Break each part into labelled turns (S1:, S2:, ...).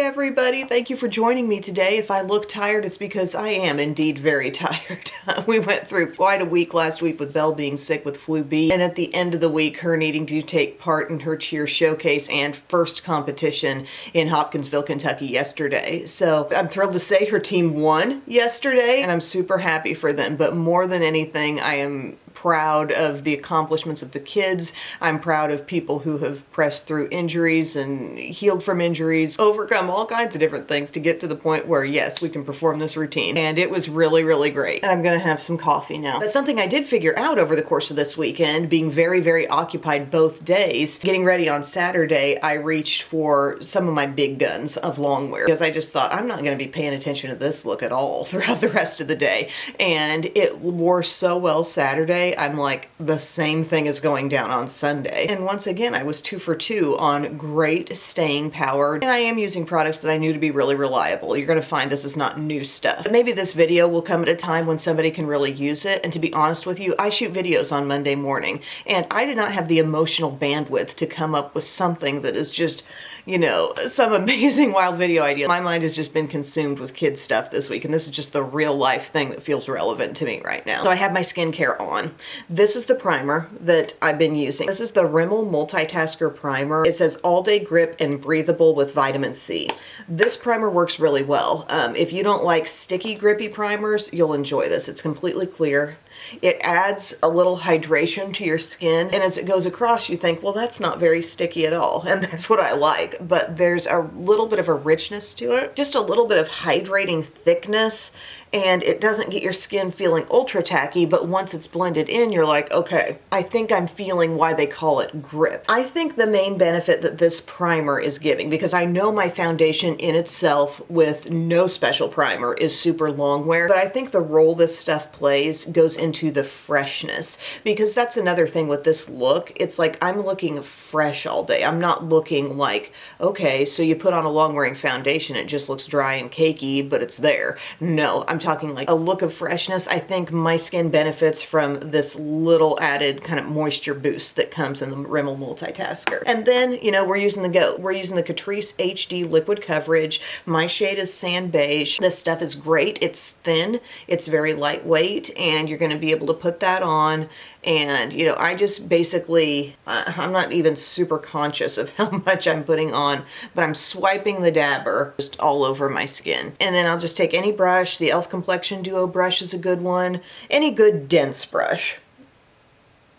S1: everybody, thank you for joining me today. If I look tired, it's because I am indeed very tired. We went through quite a week last week with Belle being sick with flu B, and at the end of the week, her needing to take part in her cheer showcase and first competition in Hopkinsville, Kentucky yesterday. So I'm thrilled to say her team won yesterday, and I'm super happy for them. But more than anything, I am proud of the accomplishments of the kids. I'm proud of people who have pressed through injuries and healed from injuries, overcome all kinds of different things to get to the point where, yes, we can perform this routine. And it was really, really great. And I'm gonna have some coffee now. But something I did figure out over the course of this weekend, being very, very occupied both days, getting ready on Saturday, I reached for some of my big guns of longwear because I just thought I'm not gonna be paying attention to this look at all throughout the rest of the day. And it wore so well Saturday. I'm like, the same thing is going down on Sunday. And once again, I was 2 for 2 on great staying power. And I am using products that I knew to be really reliable. You're gonna find this is not new stuff. But maybe this video will come at a time when somebody can really use it. And to be honest with you, I shoot videos on Monday morning, and I did not have the emotional bandwidth to come up with something that is just, you know, some amazing wild video idea. My mind has just been consumed with kid stuff this week, and this is just the real life thing that feels relevant to me right now. So I have my skincare on. This is the primer that I've been using. This is the Rimmel Multitasker Primer. It says all day grip and breathable with vitamin C. This primer works really well. If you don't like sticky, grippy primers, you'll enjoy this. It's completely clear. It adds a little hydration to your skin, and as it goes across, you think, well, that's not very sticky at all, and that's what I like. But there's a little bit of a richness to it, just a little bit of hydrating thickness, and it doesn't get your skin feeling ultra tacky, but once it's blended in, you're like, okay, I think I'm feeling why they call it grip. I think the main benefit that this primer is giving, because I know my foundation in itself with no special primer is super long wear, but I think the role this stuff plays goes into the freshness, because that's another thing with this look. It's like I'm looking fresh all day. I'm not looking like, okay, so you put on a long wearing foundation, it just looks dry and cakey, but it's there. No, I'm talking like a look of freshness. I think my skin benefits from this little added kind of moisture boost that comes in the Rimmel Multitasker. And then, you know, we're using the GOAT. We're using the Catrice HD Liquid Coverage. My shade is Sand Beige. This stuff is great. It's thin, it's very lightweight, and you're going to be able to put that on. And, you know, I just basically, I'm not even super conscious of how much I'm putting on, but I'm swiping the dabber just all over my skin. And then I'll just take any brush. The e.l.f. Complexion Duo brush is a good one. Any good dense brush.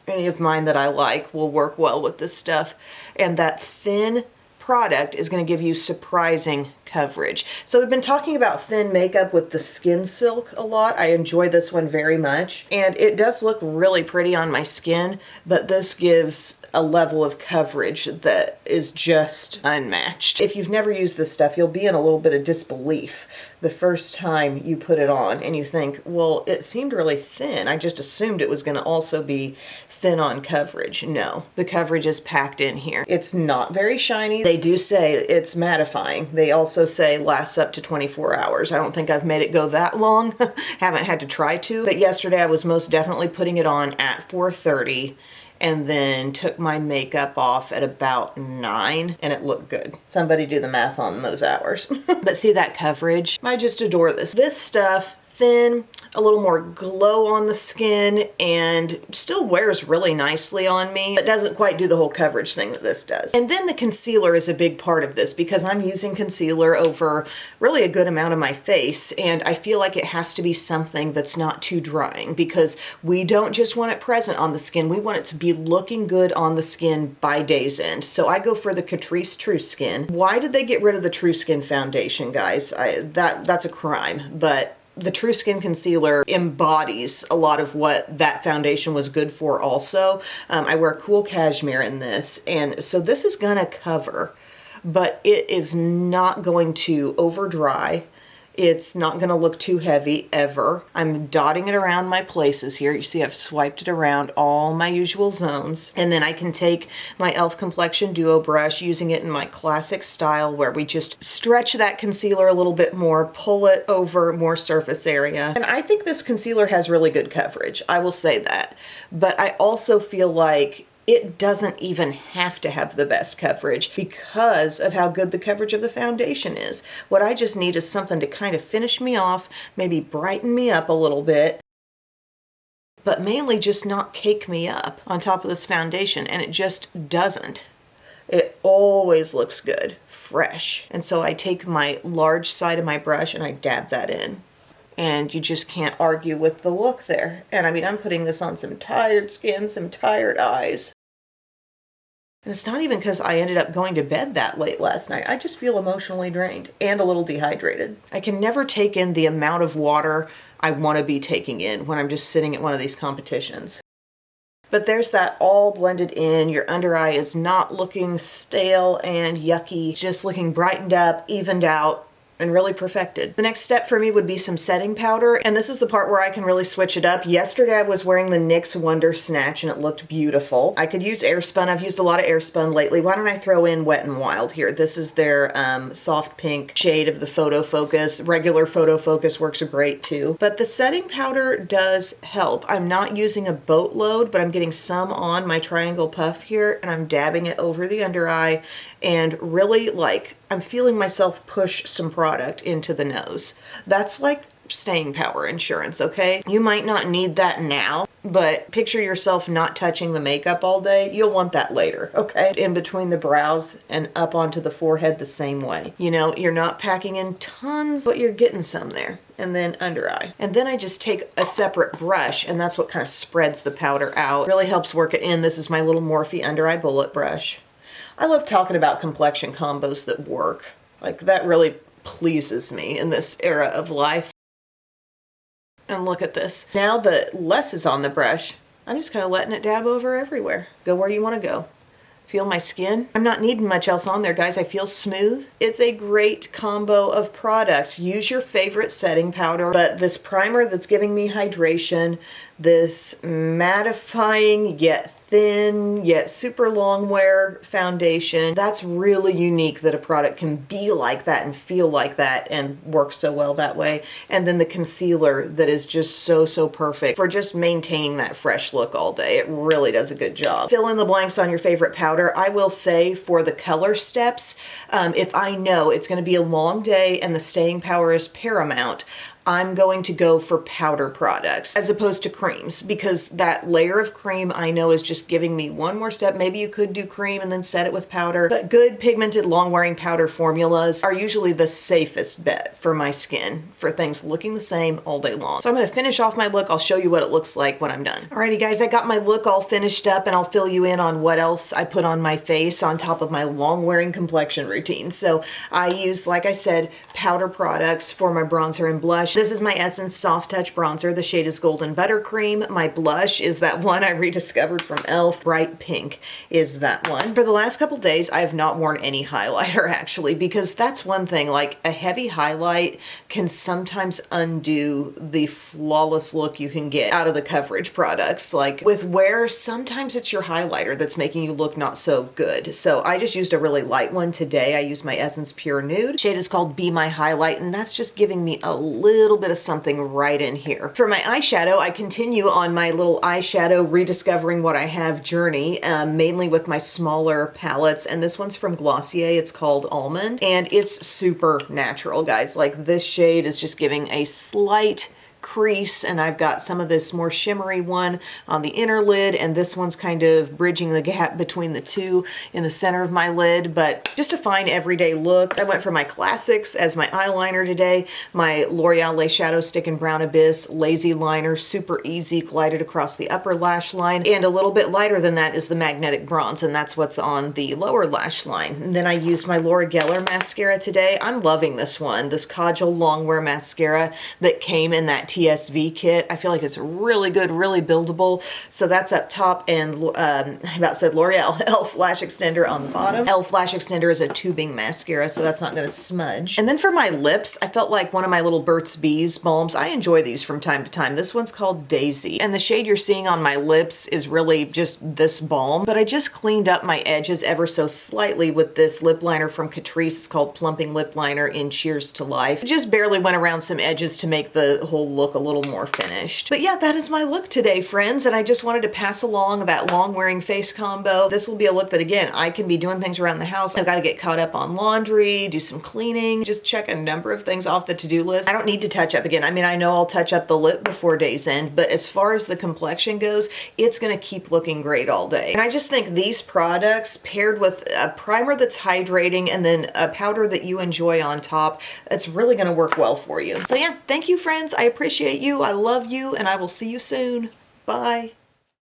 S1: Any of mine that I like will work well with this stuff. And that thin product is going to give you surprising coverage. So we've been talking about thin makeup with the Skin Silk a lot. I enjoy this one very much, and it does look really pretty on my skin, but this gives a level of coverage that is just unmatched. If you've never used this stuff, you'll be in a little bit of disbelief the first time you put it on and you think, well, it seemed really thin. I just assumed it was going to also be thin on coverage. No, the coverage is packed in here. It's not very shiny. They do say it's mattifying. They also say lasts up to 24 hours. I don't think I've made it go that long. Haven't had to try to. But yesterday I was most definitely putting it on at 4:30 and then took my makeup off at about 9, and it looked good. Somebody do the math on those hours. But see that coverage? I just adore this. This stuff, thin, a little more glow on the skin, and still wears really nicely on me. It doesn't quite do the whole coverage thing that this does. And then the concealer is a big part of this, because I'm using concealer over really a good amount of my face, and I feel like it has to be something that's not too drying, because we don't just want it present on the skin, we want it to be looking good on the skin by day's end. So I go for the Catrice True Skin. Why did they get rid of the True Skin foundation, guys? That's a crime, but the True Skin Concealer embodies a lot of what that foundation was good for also. I wear Cool Cashmere in this, and so this is gonna cover, but it is not going to over dry. It's not gonna look too heavy ever. I'm dotting it around my places here. You see I've swiped it around all my usual zones. And then I can take my e.l.f. Complexion Duo brush, using it in my classic style where we just stretch that concealer a little bit more, pull it over more surface area. And I think this concealer has really good coverage, I will say that. But I also feel like it doesn't even have to have the best coverage because of how good the coverage of the foundation is. What I just need is something to kind of finish me off, maybe brighten me up a little bit, but mainly just not cake me up on top of this foundation, and it just doesn't. It always looks good, fresh. And so I take my large side of my brush and I dab that in. And you just can't argue with the look there. And I mean, I'm putting this on some tired skin, some tired eyes. And it's not even because I ended up going to bed that late last night. I just feel emotionally drained and a little dehydrated. I can never take in the amount of water I want to be taking in when I'm just sitting at one of these competitions. But there's that all blended in. Your under eye is not looking stale and yucky, just looking brightened up, evened out, and really perfected. The next step for me would be some setting powder, and this is the part where I can really switch it up. Yesterday I was wearing the NYX Wonder Snatch and it looked beautiful. I could use Airspun. I've used a lot of Airspun lately. Why don't I throw in Wet n Wild here? This is their soft pink shade of the Photo Focus. Regular Photo Focus works great too. But the setting powder does help. I'm not using a boatload, but I'm getting some on my triangle puff here, and I'm dabbing it over the under eye, and really I'm feeling myself push some product into the nose. That's like staying power insurance, okay? You might not need that now, but picture yourself not touching the makeup all day. You'll want that later, okay? In between the brows and up onto the forehead the same way. You know, you're not packing in tons, but you're getting some there. And then under eye. And then I just take a separate brush, and that's what kind of spreads the powder out. Really helps work it in. This is my little Morphe under eye bullet brush. I love talking about complexion combos that work. Like, that really pleases me in this era of life. And look at this. Now that less is on the brush, I'm just kind of letting it dab over everywhere. Go where you want to go. Feel my skin. I'm not needing much else on there, guys. I feel smooth. It's a great combo of products. Use your favorite setting powder, but this primer that's giving me hydration, this mattifying yet thin yet super long wear foundation, that's really unique that a product can be like that and feel like that and work so well that way. And then the concealer that is just so perfect for just maintaining that fresh look all day. It really does a good job. Fill in the blanks on your favorite powder. I will say for the color steps, if I know it's going to be a long day and the staying power is paramount, I'm going to go for powder products as opposed to creams, because that layer of cream I know is just giving me one more step. Maybe you could do cream and then set it with powder, but good pigmented long-wearing powder formulas are usually the safest bet for my skin for things looking the same all day long. So I'm going to finish off my look. I'll show you what it looks like when I'm done. Alrighty guys, I got my look all finished up, and I'll fill you in on what else I put on my face on top of my long-wearing complexion routine. So I use, like I said, powder products for my bronzer and blush. This is my Essence Soft Touch Bronzer. The shade is Golden Buttercream. My blush is that one I rediscovered from e.l.f. Bright Pink is that one. For the last couple days, I have not worn any highlighter actually, because that's one thing, like a heavy highlight can sometimes undo the flawless look you can get out of the coverage products. Like with wear, sometimes it's your highlighter that's making you look not so good. So I just used a really light one today. I used my Essence Pure Nude. Shade is called Be My Highlight, and that's just giving me a little bit of something right in here. For my eyeshadow, I continue on my little eyeshadow rediscovering what I have journey, mainly with my smaller palettes, and this one's from Glossier. It's called Almond, and it's super natural, guys. Like, this shade is just giving a slight crease, and I've got some of this more shimmery one on the inner lid, and this one's kind of bridging the gap between the two in the center of my lid, but just a fine everyday look. I went for my classics as my eyeliner today, my L'Oreal Lace Shadow Stick in Brown Abyss Lazy Liner, super easy, glided across the upper lash line, and a little bit lighter than that is the Magnetic Bronze, and that's what's on the lower lash line. And then I used my Laura Geller mascara today. I'm loving this one, this Kajal Longwear mascara that came in that TSV kit. I feel like it's really good, really buildable. So that's up top, and I about said L'Oreal e.l.f. Lash Extender on the bottom. e.l.f. Lash Extender is a tubing mascara, so that's not going to smudge. And then for my lips, I felt like one of my little Burt's Bees balms. I enjoy these from time to time. This one's called Daisy, and the shade you're seeing on my lips is really just this balm, but I just cleaned up my edges ever so slightly with this lip liner from Catrice. It's called Plumping Lip Liner in Cheers to Life. Just barely went around some edges to make the whole look look a little more finished. But yeah, that is my look today, friends, and I just wanted to pass along that long wearing face combo. This will be a look that, again, I can be doing things around the house. I've got to get caught up on laundry, do some cleaning, just check a number of things off the to-do list. I don't need to touch up again. I mean, I know I'll touch up the lip before day's end, but as far as the complexion goes, it's going to keep looking great all day. And I just think these products paired with a primer that's hydrating and then a powder that you enjoy on top, it's really going to work well for you. So yeah, thank you, friends. I appreciate you. I love you, and I will see you soon. Bye.